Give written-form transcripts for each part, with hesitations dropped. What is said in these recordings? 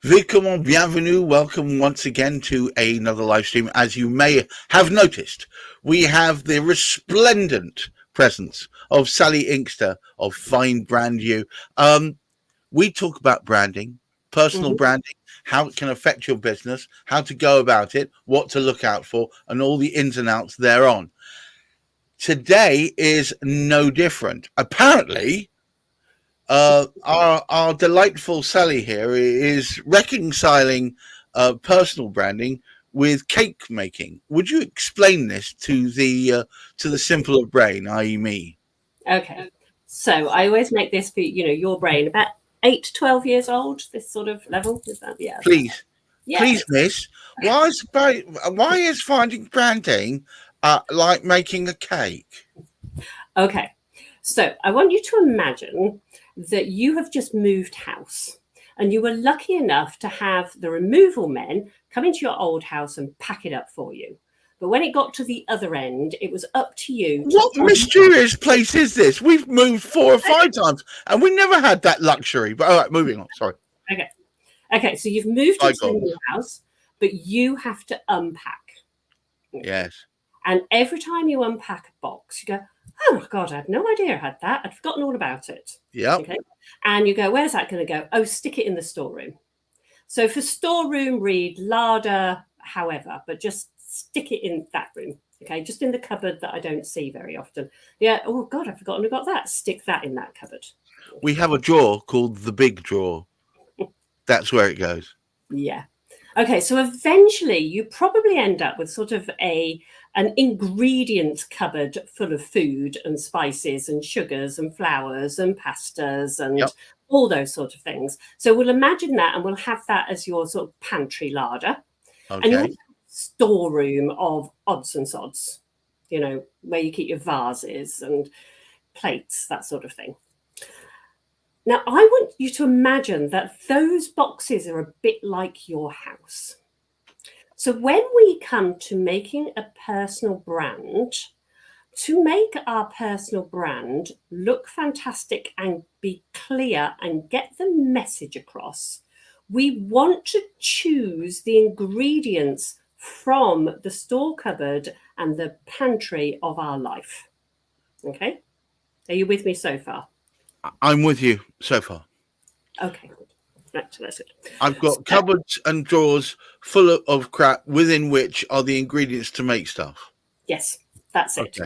Willkommen, bienvenue, welcome once again to another live stream. As you may have noticed, we have the resplendent presence of Sally Inkster of Find Brand You. We talk about branding, personal branding, how it can affect your business, how to go about it, what to look out for, and all the ins and outs thereon. Today is no different. Apparently, our delightful Sally here is reconciling personal branding with cake making. Would you explain this to the simpler brain, i.e., me? Okay, so I always make this for your brain about 8 to 12 years old. This sort of level is that? Yeah. Please, Yeah. please, Miss. Why is finding branding like making a cake? Okay, so I want you to imagine that you have just moved house and you were lucky enough to have the removal men come into your old house and pack it up for you. But when it got to the other end, it was up to you. What mysterious place is this? We've moved 4 or 5 times and we never had that luxury. But all right, moving on. Sorry. Okay, so you've moved into the new house, but you have to unpack. Yes. And every time you unpack a box, you go, oh my God, I had no idea I had that. I'd forgotten all about it. Yeah. Okay. And you go, where's that going to go? Oh, stick it in the storeroom. So for storeroom, read larder, however, but just stick it in that room. Okay. Just in the cupboard that I don't see very often. Yeah. Oh God, I've forgotten I got that. Stick that in that cupboard. We have a drawer called the big drawer. That's where it goes. Yeah. Okay. So eventually you probably end up with sort of an ingredient cupboard full of food and spices and sugars and flours and pastas and all those sort of things. So we'll imagine that and we'll have that as your sort of pantry larder. Okay. And your storeroom of odds and sods, where you keep your vases and plates, that sort of thing. Now, I want you to imagine that those boxes are a bit like your house. So when we come to making a personal brand, to make our personal brand look fantastic and be clear and get the message across, we want to choose the ingredients from the store cupboard and the pantry of our life. Okay? Are you with me so far? I'm with you so far. Okay. That's it. I've got cupboards and drawers full of crap within which are the ingredients to make stuff. Yes, that's it.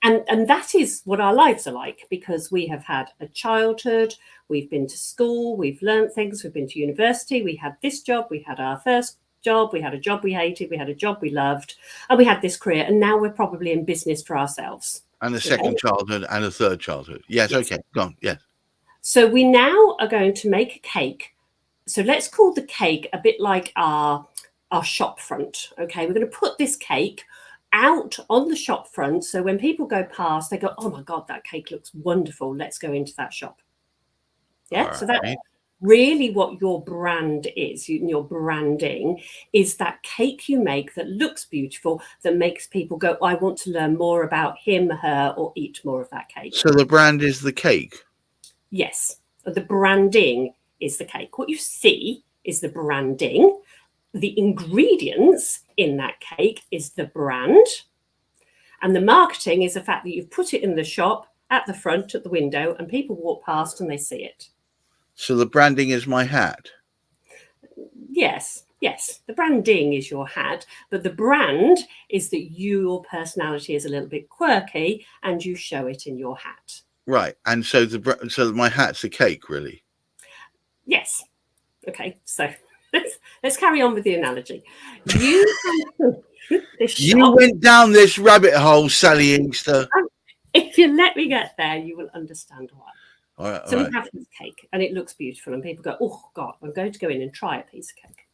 And that is what our lives are like, because we have had a childhood, we've been to school, we've learned things, we've been to university, we had this job, we had our first job, we had a job we hated, we had a job we loved, and we had this career, and now we're probably in business for ourselves. And a second childhood and a third childhood. Yes, okay, go on, yes. So we now are going to make a cake. So let's call the cake a bit like our shop front. Okay, we're going to put this cake out on the shop front. So when people go past, they go, oh my God, that cake looks wonderful. Let's go into that shop. Yeah, so that's really what your brand is. Your branding is that cake you make that looks beautiful, that makes people go, I want to learn more about him, her, or eat more of that cake. So the brand is the cake? Yes, the branding is the cake. What you see is the branding. The ingredients in that cake is the brand. And the marketing is the fact that you've put it in the shop, at the front, at the window, and people walk past and they see it. So the branding is my hat? Yes. The branding is your hat, but the brand is that your personality is a little bit quirky and you show it in your hat. Right. And so my hat's a cake, really? Yes. Okay, so let's carry on with the analogy. You went down this rabbit hole, Sally Inkster. If you let me get there, you will understand why. All right, so we have this cake and it looks beautiful and people go, oh God, I'm going to go in and try a piece of cake.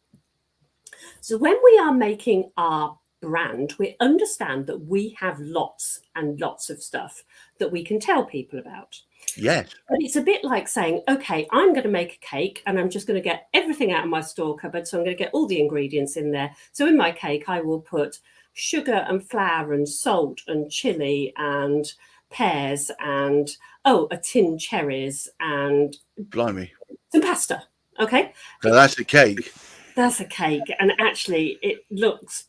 So when we are making our brand, we understand that we have lots and lots of stuff that we can tell people about. Yes. But it's a bit like saying, okay, I'm going to make a cake and I'm just going to get everything out of my store cupboard. So I'm going to get all the ingredients in there. So in my cake, I will put sugar and flour and salt and chili and pears and, a tin cherries and blimey, some pasta. Okay. So that's a cake. That's a cake. And actually, it looks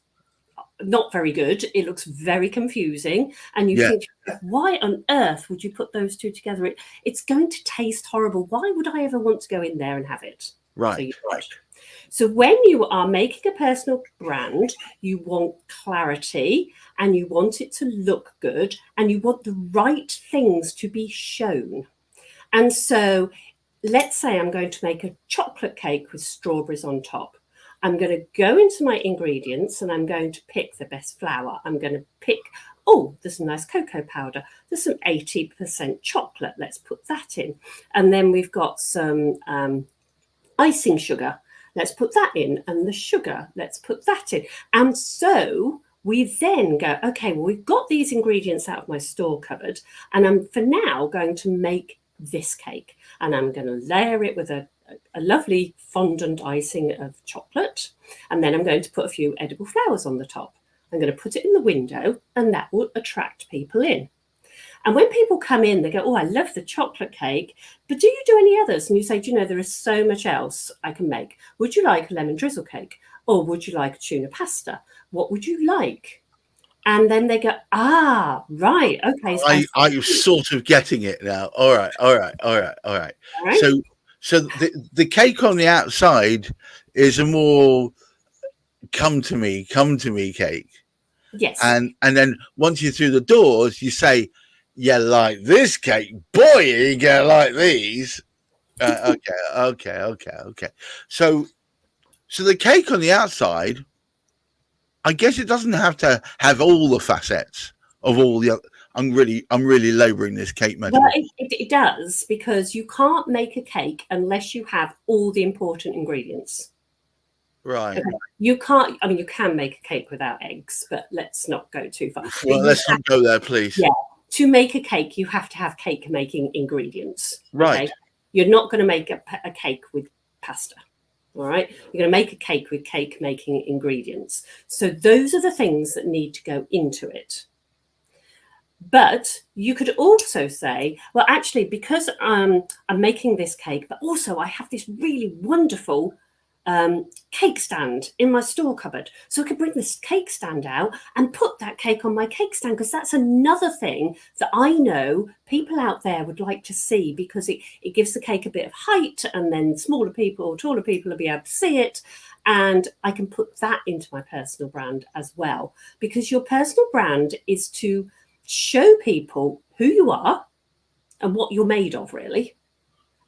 not very good. It looks very confusing. And you Yeah. think, why on earth would you put those two together? It's going to taste horrible. Why would I ever want to go in there and have it? Right. So you don't. So when you are making a personal brand, you want clarity and you want it to look good and you want the right things to be shown. And so let's say I'm going to make a chocolate cake with strawberries on top. I'm going to go into my ingredients and I'm going to pick the best flour. I'm going to pick, oh, there's some nice cocoa powder. There's some 80% chocolate. Let's put that in. And then we've got some icing sugar. Let's put that in. And the sugar, let's put that in. And so we then go, okay, well, we've got these ingredients out of my store cupboard. And I'm for now going to make this cake. And I'm going to layer it with a lovely fondant icing of chocolate. And then I'm going to put a few edible flowers on the top. I'm going to put it in the window and that will attract people in. And when people come in, they go, oh, I love the chocolate cake, but do you do any others? And you say, do you know, there is so much else I can make. Would you like a lemon drizzle cake? Or would you like a tuna pasta? What would you like? And then they go, ah, right, okay. So I'm sort of getting it now. All right. So the cake on the outside is a more come to me cake. Yes. And then once you're through the doors, you say, yeah, like this cake, boy, you gonna like these. Okay. So the cake on the outside, I guess it doesn't have to have all the facets of all the. I'm really labouring this cake metaphor. Well, it does, because you can't make a cake unless you have all the important ingredients. Right. Okay. You can't. I mean, you can make a cake without eggs, but let's not go too far. Well, let's not go there, please. Yeah. To make a cake, you have to have cake making ingredients. Right. Okay? You're not going to make a cake with pasta. All right. You're going to make a cake with cake making ingredients. So those are the things that need to go into it. But you could also say, well, actually, because I'm making this cake, but also I have this really wonderful cake stand in my store cupboard. So I could bring this cake stand out and put that cake on my cake stand, because that's another thing that I know people out there would like to see, because it gives the cake a bit of height, and then smaller people or taller people will be able to see it. And I can put that into my personal brand as well, because your personal brand is to show people who you are and what you're made of, really.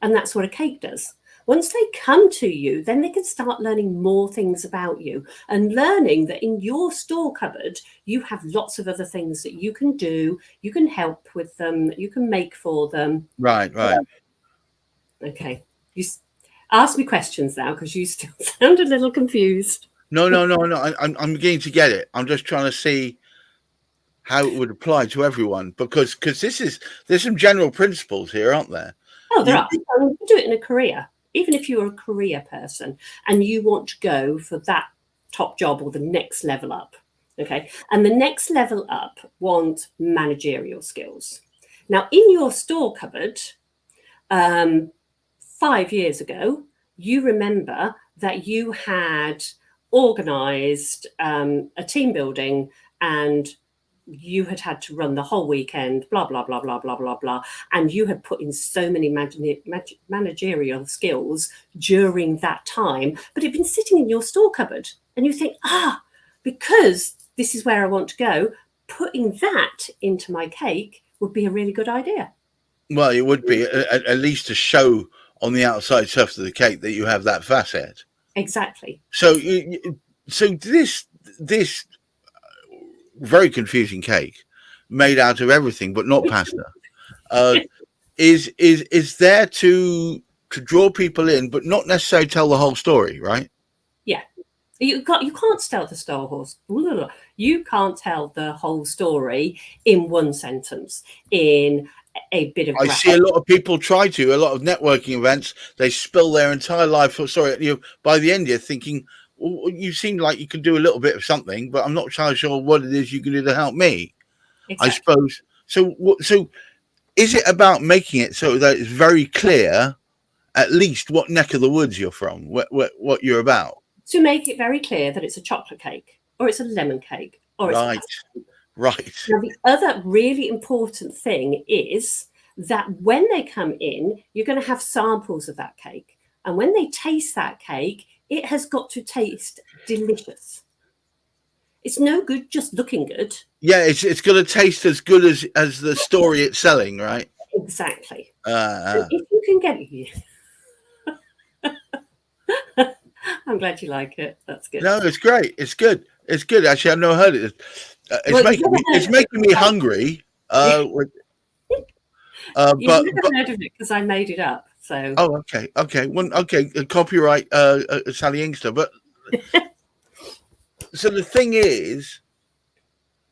And that's what a cake does. Once they come to you, then they can start learning more things about you, and learning that in your store cupboard, you have lots of other things that you can do. You can help with them. You can make for them. Right. Okay. You ask me questions now, because you still sound a little confused. No. I'm beginning to get it. I'm just trying to see how it would apply to everyone, because there's some general principles here, aren't there? Oh, there are. You can do it in a career. Even if you're a career person and you want to go for that top job or the next level up, okay? And the next level up want managerial skills. Now, in your store cupboard, 5 years ago, you remember that you had organised a team building, and you had to run the whole weekend, blah, blah, blah, blah, blah, blah, blah. And you had put in so many managerial skills during that time, but it'd been sitting in your store cupboard. And you think, because this is where I want to go, putting that into my cake would be a really good idea. Well, it would be at least to show on the outside surface of the cake that you have that facet. Exactly. So this very confusing cake made out of everything but not pasta is there to draw people in, but not necessarily tell the whole story, right? Yeah. You can't tell the story. You can't tell the whole story in one sentence, in a bit of. I see a lot of people try to. A lot of networking events, they spill their entire life story. By the end, you're thinking, well, you seem like you can do a little bit of something, but I'm not entirely sure what it is you can do to help me. Exactly. I suppose. So is it about making it so that it's very clear at least what neck of the woods you're from, what you're about. To make it very clear that it's a chocolate cake, or it's a lemon cake, or it's Right, a right. Now, the other really important thing is that when they come in, you're going to have samples of that cake. And when they taste that cake, it has got to taste delicious. It's no good just looking good. Yeah, it's going to taste as good as the story it's selling, right? Exactly. And if you can get it, I'm glad you like it. That's good. No, it's great. It's good. It's good. Actually, I've never heard it. It's making me hungry. You've But never heard of it because I made it up. So okay. Copyright Sally Inkster. But so the thing is,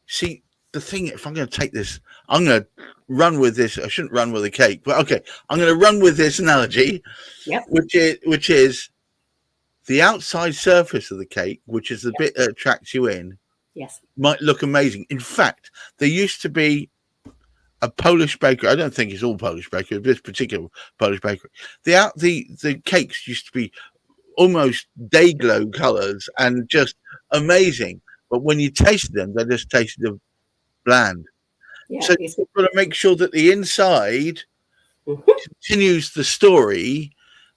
see, the thing. If I'm going to take this, I'm going to run with this. I shouldn't run with a cake, but okay, I'm going to run with this analogy. Yep. Which is the outside surface of the cake, which is the bit that attracts you in. Yes. Might look amazing. In fact, there used to be a Polish bakery. I don't think it's all Polish bakery. This particular Polish bakery. The cakes used to be almost day glow colours and just amazing. But when you tasted them, they just tasted bland. Yeah, so you've got to make sure that the inside continues the story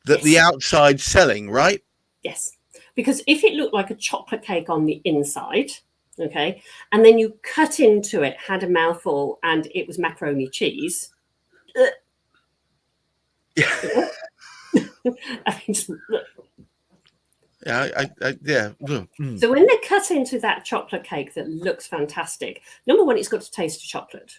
that the outside's selling, right? Yes. Because if it looked like a chocolate cake on the inside, okay, and then you cut into it, had a mouthful, and it was macaroni cheese. Yeah. Yeah. So when they cut into that chocolate cake that looks fantastic, number one, it's got to taste of chocolate.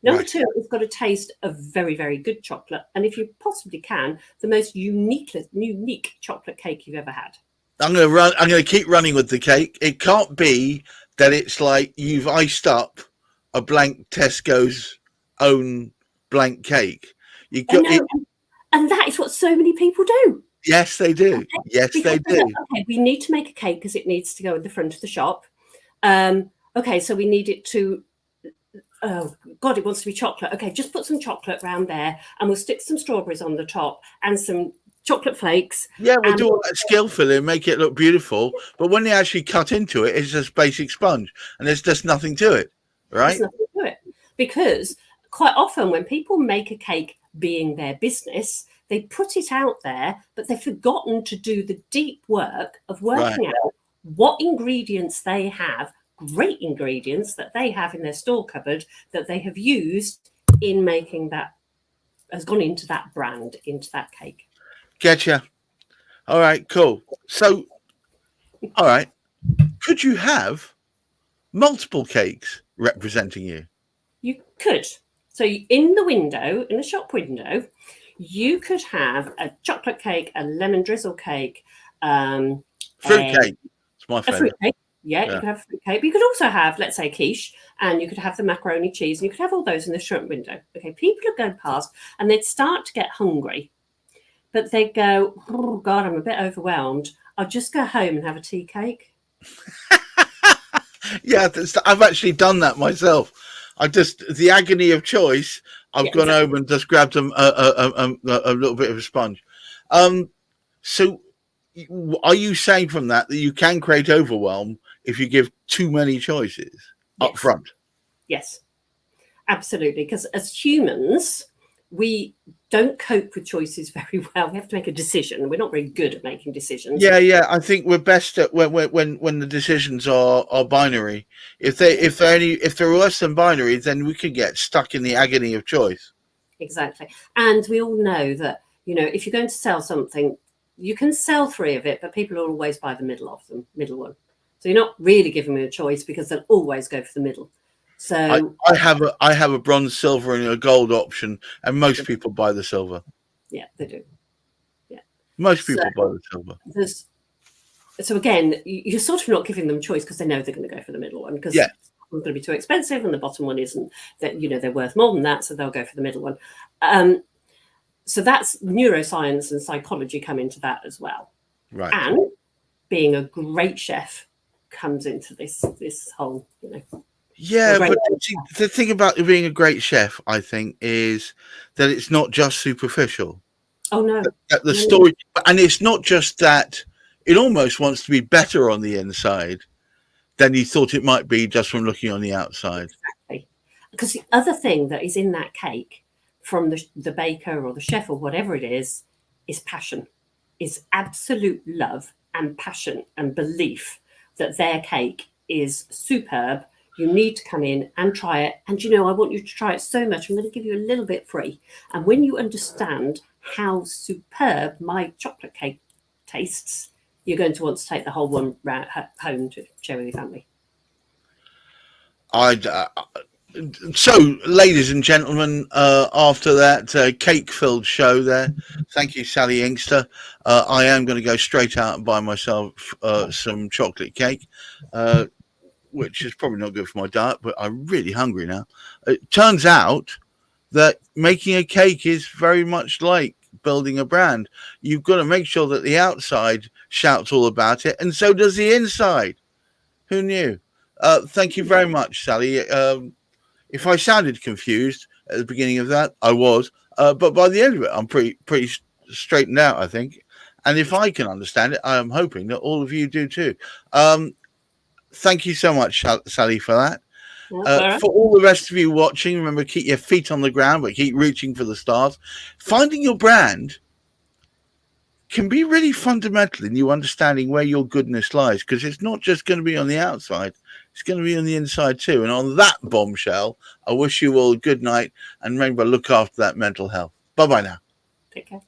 Number two, it's got to taste of very, very good chocolate. And if you possibly can, the most unique chocolate cake you've ever had. I'm going to keep running with the cake. It can't be that it's like you've iced up a blank Tesco's own blank cake. And that is what so many people do. Yes, they do. Okay. Yes, they do. Okay, we need to make a cake because it needs to go in the front of the shop. Okay, so we need it to. Oh God, it wants to be chocolate. Okay, just put some chocolate around there, and we'll stick some strawberries on the top and some chocolate flakes. Yeah, we'll do all that skillfully and make it look beautiful. But when they actually cut into it, it's just basic sponge, and there's just nothing to it, right? There's nothing to it because quite often when people make a cake, being their business, they put it out there, but they've forgotten to do the deep work of working out what ingredients they have, great ingredients that they have in their store cupboard that they have used in making that, has gone into that brand, into that cake. Getcha. All right, cool. So, all right, could you have multiple cakes representing you? You could. So in the window, in the shop window, you could have a chocolate cake, a lemon drizzle cake, fruit cake. It's my favorite. Fruit cake. Yeah, you could have a fruit cake. But you could also have, let's say, quiche, and you could have the macaroni cheese, and you could have all those in the shop window. Okay, people would go past, and they'd start to get hungry, but they'd go, "Oh God, I'm a bit overwhelmed. I'll just go home and have a tea cake." Yeah, I've actually done that myself. The agony of choice. I've gone home and just grabbed a little bit of a sponge. So, are you saying from that you can create overwhelm if you give too many choices up front? Yes, absolutely. Because as humans, we don't cope with choices very well. We have to make a decision. We're not very good at making decisions. Yeah. I think we're best at when the decisions are binary. If they're worse than binary, then we could get stuck in the agony of choice. Exactly. And we all know that, if you're going to sell something, you can sell 3 of it, but people will always buy the middle one. So you're not really giving them a choice because they'll always go for the middle. So I have a bronze, silver, and a gold option, and most people buy the silver. Yeah, they do. Yeah, most people buy the silver. So again, you're sort of not giving them choice because they know they're going to go for the middle one because it's going to be too expensive, and the bottom one isn't. That they're worth more than that, so they'll go for the middle one. So that's neuroscience and psychology come into that as well. Right. And being a great chef comes into this whole, Yeah, but the thing about being a great chef, I think, is that it's not just superficial. Oh no. The story, and it's not just that; it almost wants to be better on the inside than you thought it might be just from looking on the outside. Exactly. Because the other thing that is in that cake from the baker or the chef or whatever it is passion, is absolute love and passion and belief that their cake is superb. You need to come in and try it. And I want you to try it so much. I'm going to give you a little bit free. And when you understand how superb my chocolate cake tastes, you're going to want to take the whole one round home to share with your family. So, ladies and gentlemen, after that cake-filled show there, thank you, Sally Inkster. I am going to go straight out and buy myself some chocolate cake, which is probably not good for my diet, but I'm really hungry now. It turns out that making a cake is very much like building a brand. You've got to make sure that the outside shouts all about it, and so does the inside. Who knew? Thank you very much, Sally. If I sounded confused at the beginning of that, I was, but by the end of it, I'm pretty straightened out, I think. And if I can understand it, I am hoping that all of you do too. Thank you so much, Sally, for that. For all the rest of you watching, remember, keep your feet on the ground, but keep reaching for the stars. Finding your brand can be really fundamental in you understanding where your goodness lies, because it's not just going to be on the outside, it's going to be on the inside too. And on that bombshell, I wish you all a good night, and remember, look after that mental health. Bye-bye now. Take care.